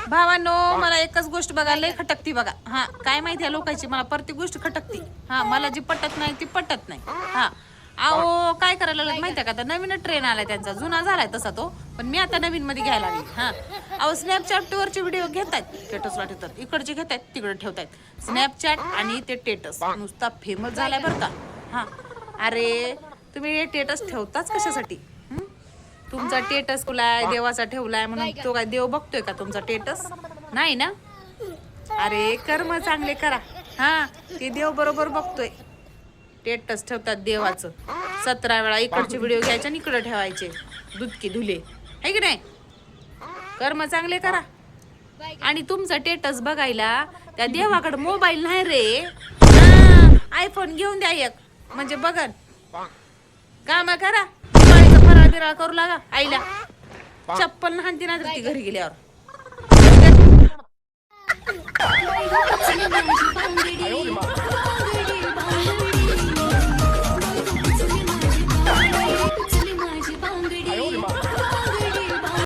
भावांनो मला एकच गोष्ट बघा लय खटकती बघा. हा काय माहिती आहे लोकांची मला प्रत्येक गोष्ट खटकती. हा मला जी पटत नाही ती पटत नाही. हा अहो काय करायला लागलं माहिती आहे का, आता नवीन ट्रेन आलाय त्यांचा, जुना झालाय तसा तो, पण मी आता नवीन मध्ये घ्यायला लागली. हा अहो स्नॅपचॅट वरचे व्हिडिओ घेतात, स्टेटसला ठेवतात, इकडचे घेतात तिकडे ठेवतात. स्नॅपचॅट आणि ते टेटस नुसता फेमस झालाय बरं का. हा अरे तुम्ही हे टेटस ठेवताच कशासाठी? तुमचा टेटस कुलाय देवाचा ठेवलाय म्हणून तो काय देव बघतोय का तुमचा टेटस? नाही ना. अरे कर्म चांगले करा. हा ते देव बरोबर बघतोय. टेटस ठेवतात देवाचं, 17 वेळा इकडचे व्हिडिओ घ्यायचे आणि इकडे ठेवायचे दुधकी धुले, है की नाही? कर्म चांगले करा. आणि तुमचा टेटस बघायला त्या देवाकडे मोबाईल नाही रे. आयफोन घेऊन द्या एक, म्हणजे बघन. काम करा, दिवाळीचा फराळ बिराळ करू लागा आईला. चप्पल नाहती ना ती घरी गेल्यावर.